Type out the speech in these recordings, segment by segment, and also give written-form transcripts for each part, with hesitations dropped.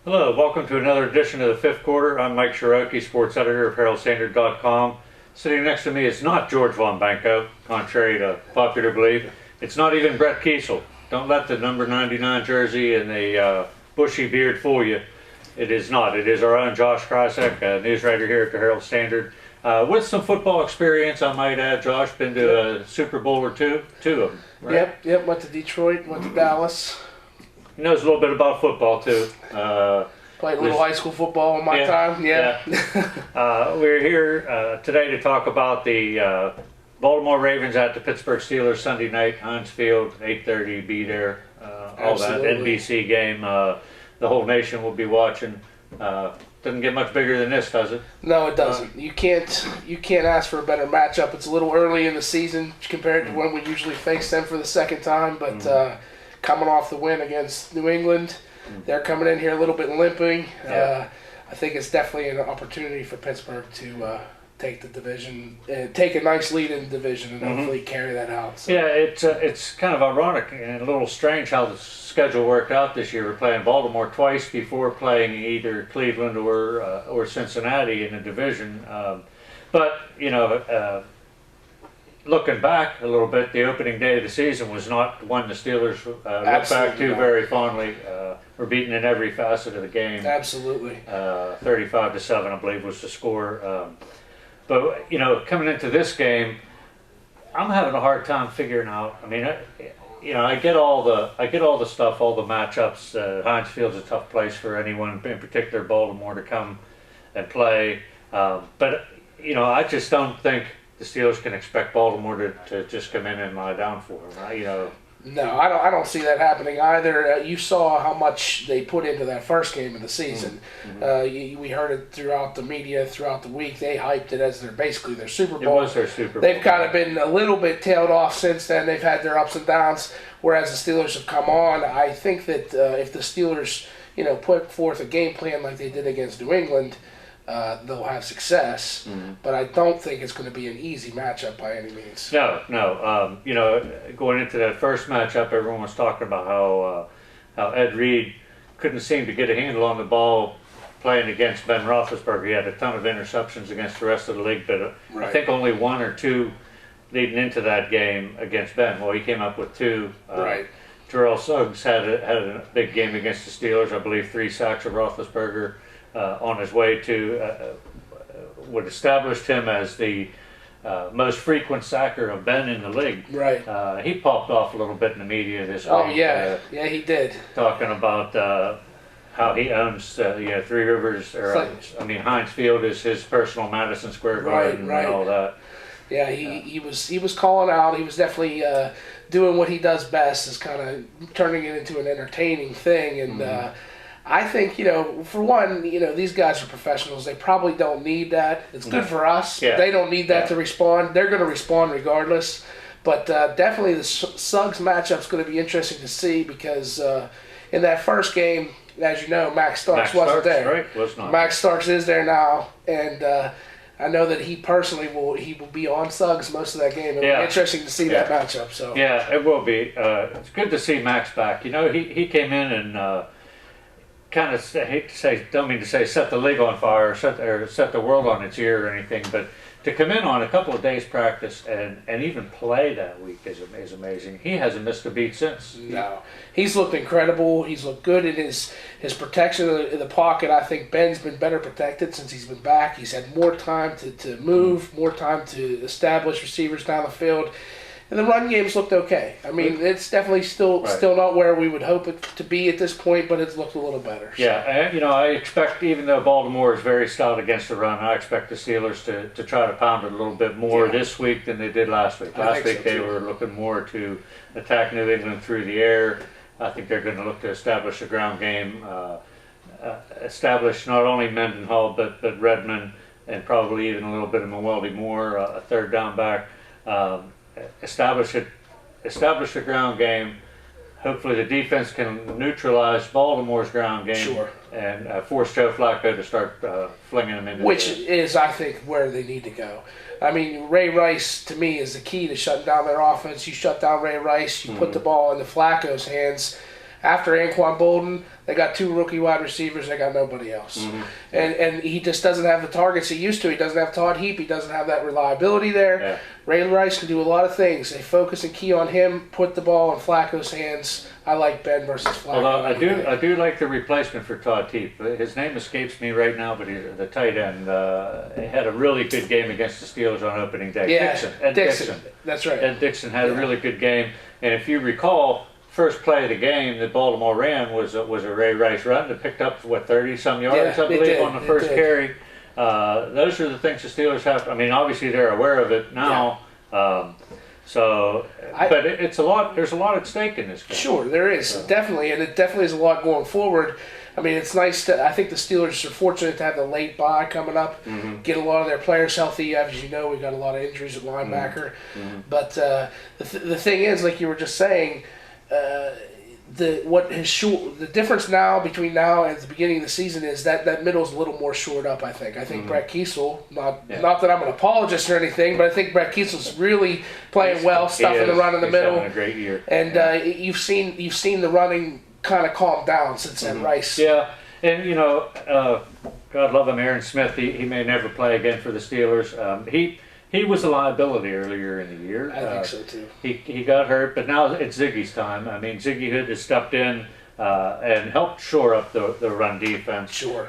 Hello, welcome to another edition of the Fifth Quarter. I'm Mike Ciarochi, sports editor of Herald-Standard.com. Sitting next to me is not George Von Banco, contrary to popular belief. It's not even Brett Kiesel. Don't let the number 99 jersey and the bushy beard fool you. It is not. It is our own Josh Krysak, a news writer here at the Herald-Standard. With some football experience, I might add. Josh, been to a Super Bowl or two of them, right? Yep. Went to Detroit, went to Dallas. He knows a little bit about football, too. Played a little high school football in my time. We're here today to talk about the Baltimore Ravens at the Pittsburgh Steelers Sunday night, Heinz Field, 8:30, be there. All that NBC game. The whole nation will be watching. Doesn't get much bigger than this, does it? No, it doesn't. You can't ask for a better matchup. It's a little early in the season compared to when we usually face them for the second time, but coming off the win against New England, they're coming in here a little bit limping. I think it's definitely an opportunity for Pittsburgh to take the division, take a nice lead in the division, and hopefully carry that out. So. Yeah, it's kind of ironic and a little strange how the schedule worked out this year. We're playing Baltimore twice before playing either Cleveland or Cincinnati in the division. But looking back a little bit, the opening day of the season was not one the Steelers look back to very fondly. We're beaten in every facet of the game. Absolutely. 35-7, I believe, was the score. But coming into this game, I'm having a hard time figuring out. I mean, I get all the stuff, all the matchups. Heinz Field's a tough place for anyone, in particular Baltimore, to come and play. But I just don't think the Steelers can expect Baltimore to just come in and lie down for them. No, I don't see that happening either. You saw how much they put into that first game of the season. We heard it throughout the media throughout the week. They hyped it as basically their Super Bowl. It was their Super Bowl. They've kind of been a little bit tailed off since then. They've had their ups and downs, whereas the Steelers have come on. I think that if the Steelers, put forth a game plan like they did against New England, they'll have success, but I don't think it's going to be an easy matchup by any means. No. Going into that first matchup, everyone was talking about how Ed Reed couldn't seem to get a handle on the ball playing against Ben Roethlisberger. He had a ton of interceptions against the rest of the league, but I think only one or two leading into that game against Ben. Well, he came up with two. Right. Terrell Suggs had a big game against the Steelers. I believe 3 sacks of Roethlisberger. On his way to would established him as the most frequent sacker of Ben in the league. Right. He popped off a little bit in the media this week. Oh, yeah. He did. Talking about how he owns Three Rivers, Heinz Field is his personal Madison Square Garden and all that. Yeah, he was calling out. He was definitely doing what he does best, is kind of turning it into an entertaining thing. And I think, for one, these guys are professionals. They probably don't need that. It's good for us. Yeah. They don't need that to respond. They're going to respond regardless. But definitely the Suggs matchup's going to be interesting to see because in that first game, as you know, Max Starks wasn't there. Right, was not. Max Starks is there now, and I know that he personally will be on Suggs most of that game. It'll be interesting to see that matchup. So yeah, it will be. It's good to see Max back. He came in and kind of, don't mean to say set the league on fire or set the world on its ear or anything, but to come in on a couple of days practice and even play that week is amazing. He hasn't missed a beat since. No. He's looked incredible. He's looked good in his protection in the pocket. I think Ben's been better protected since he's been back. He's had more time to move, more time to establish receivers down the field. And the run game's looked okay. I mean, it's definitely still not where we would hope it to be at this point, but it's looked a little better. So. Yeah, I expect, even though Baltimore is very stout against the run, I expect the Steelers to try to pound it a little bit more this week than they did last week. Last week they were looking more to attack New England through the air. I think they're going to look to establish a ground game, establish not only Mendenhall but Redmond and probably even a little bit of Mewelde Moore, a third down back. Establish a ground game. Hopefully the defense can neutralize Baltimore's ground game and force Joe Flacco to start flinging them into which is, I think, where they need to go. I mean, Ray Rice, to me, is the key to shutting down their offense. You shut down Ray Rice, you put the ball into Flacco's hands, after Anquan Bolden, they got 2 rookie wide receivers. They got nobody else. And he just doesn't have the targets he used to. He doesn't have Todd Heap. He doesn't have that reliability there. Yeah. Ray Rice can do a lot of things. They focus and key on him, put the ball in Flacco's hands. I like Ben versus Flacco. Although I do like the replacement for Todd Heap. His name escapes me right now, but he's the tight end. He had a really good game against the Steelers on opening day. Yeah, Dixon. That's right. Ed Dixon had a really good game. And if you recall, first play of the game that Baltimore ran was a Ray Rice run that picked up, 30-some yards, I believe, on the first carry. Those are the things the Steelers have. I mean, obviously they're aware of it now. Yeah. But it's a lot. There's a lot at stake in this game. Sure, there is definitely, and it definitely is a lot going forward. I mean, it's nice to. I think the Steelers are fortunate to have the late bye coming up, get a lot of their players healthy. As you know, we've got a lot of injuries at linebacker. But the thing is, like you were just saying, the difference now between now and the beginning of the season is that middle's a little more shored up. I think Brett Kiesel, not that I'm an apologist or anything, but I think Brett Kiesel's really playing well, stuffing the run in the middle. Having a great year. And you've seen the running kind of calm down since Ed Rice. Yeah, and God love him, Aaron Smith. He may never play again for the Steelers. He was a liability earlier in the year. I think so too. He got hurt, but now it's Ziggy's time. I mean, Ziggy Hood has stepped in and helped shore up the run defense. Sure.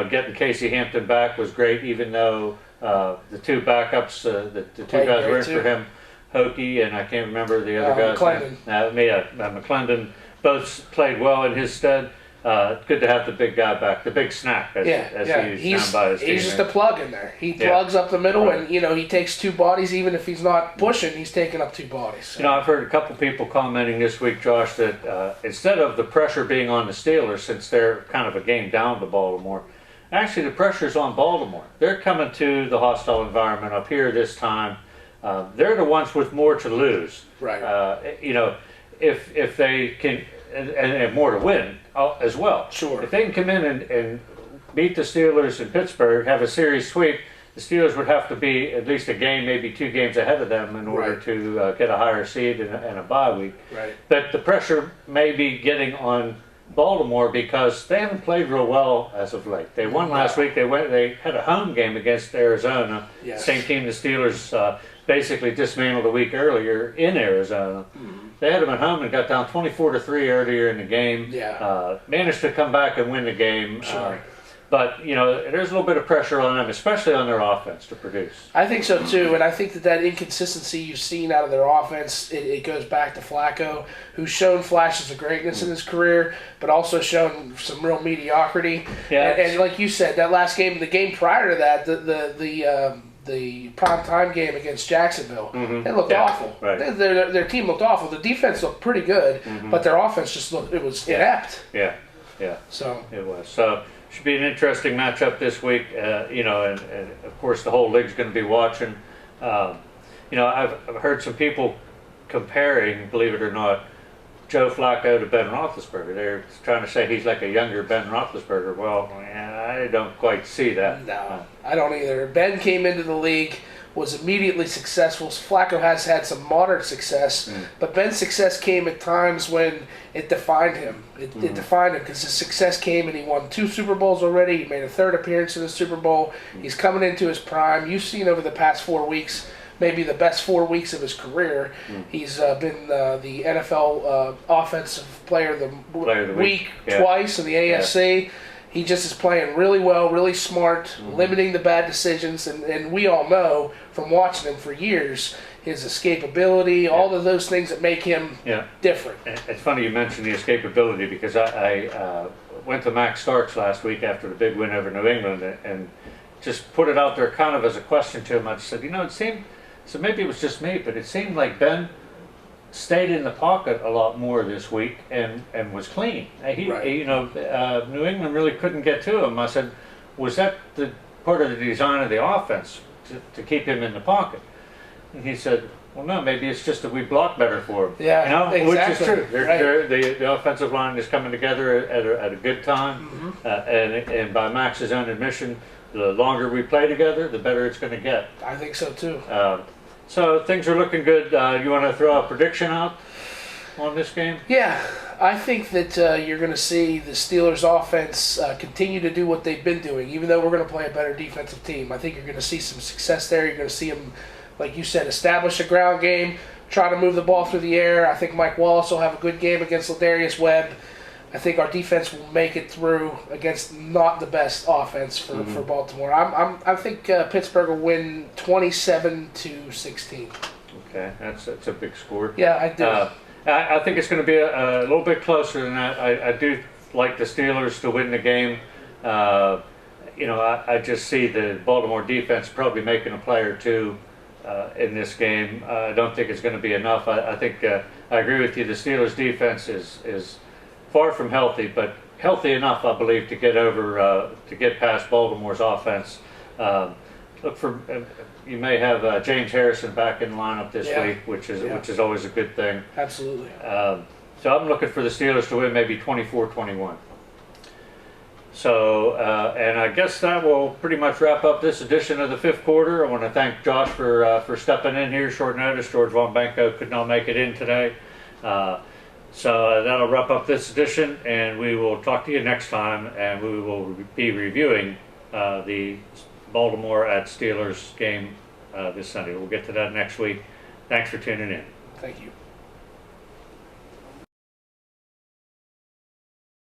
Getting Casey Hampton back was great, even though the 2 backups, the 2 guys were in for him, Hokie and I can't remember the other guys. McClendon, both played well in his stead. Good to have the big guy back, the big snack, as he's down by his team. He's just a plug in there. He plugs up the middle, and he takes 2 bodies. Even if he's not pushing, he's taking up 2 bodies. So. I've heard a couple people commenting this week, Josh, that instead of the pressure being on the Steelers, since they're kind of a game down to Baltimore, actually the pressure's on Baltimore. They're coming to the hostile environment up here this time. They're the ones with more to lose. Right. If they can, and more to win as well. Sure. If they can come in and beat the Steelers in Pittsburgh, have a series sweep, the Steelers would have to be at least a game, maybe 2 games ahead of them in order to get a higher seed and a bye week. Right. But the pressure may be getting on Baltimore because they haven't played real well as of late. They won last week. They had a home game against Arizona. Yes. Same team the Steelers basically dismantled a week earlier in Arizona. They had them at home and got down 24-3 earlier in the game. Yeah. Managed to come back and win the game. Sure. But there's a little bit of pressure on them, especially on their offense, to produce. I think so too, and I think that inconsistency you've seen out of their offense, it goes back to Flacco, who's shown flashes of greatness in his career, but also shown some real mediocrity. Yeah. And like you said, that last game, the game prior to that, the primetime game against Jacksonville, they looked awful. Right. Their team looked awful. The defense looked pretty good, but their offense just was inept. Yeah. So it was. So should be an interesting matchup this week. And of course the whole league's going to be watching. I've heard some people comparing, believe it or not, Joe Flacco to Ben Roethlisberger. They're trying to say he's like a younger Ben Roethlisberger. Well, I don't quite see that. No, I don't either. Ben came into the league, was immediately successful. Flacco has had some moderate success, but Ben's success came at times when it defined him. It defined him because his success came and he won 2 Super Bowls already. He made a 3rd appearance in the Super Bowl. He's coming into his prime. You've seen over the past 4 weeks, maybe the best 4 weeks of his career. He's been the NFL Offensive Player of the Week twice in the AFC. Yeah. He just is playing really well, really smart, limiting the bad decisions, and we all know from watching him for years, his escapability, all of those things that make him different. It's funny you mentioned the escapability because I went to Max Starks last week after the big win over New England and just put it out there kind of as a question to him. I said, it seemed, so maybe it was just me, but it seemed like Ben stayed in the pocket a lot more this week and was clean. New England really couldn't get to him. I said, was that the part of the design of the offense to keep him in the pocket? And he said, well, no, maybe it's just that we block better for him. Yeah, exactly. Which is true. The offensive line is coming together at a good time, and by Max's own admission, the longer we play together, the better it's going to get. I think so too. So things are looking good. You want to throw a prediction out? on this game? Yeah, I think that you're going to see the Steelers' offense continue to do what they've been doing, even though we're going to play a better defensive team. I think you're going to see some success there. You're going to see them, like you said, establish a ground game, try to move the ball through the air. I think Mike Wallace will have a good game against Ladarius Webb. I think our defense will make it through against not the best offense for Baltimore. I think Pittsburgh will win 27-16. Okay, that's a big score. Yeah, I do. I think it's going to be a little bit closer than that. I do like the Steelers to win the game. I just see the Baltimore defense probably making a play or two in this game. I don't think it's going to be enough. I think I agree with you. The Steelers defense is far from healthy, but healthy enough, I believe, to get past Baltimore's offense. Look for you may have James Harrison back in the lineup this week, which is always a good thing. Absolutely. So I'm looking for the Steelers to win maybe 24-21. So, and I guess that will pretty much wrap up this edition of the fifth quarter. I want to thank Josh for stepping in here short notice. George Von Benko could not make it in today. So that'll wrap up this edition, and we will talk to you next time, and we will be reviewing the Baltimore at Steelers game this Sunday. We'll get to that next week. Thanks for tuning in. Thank you.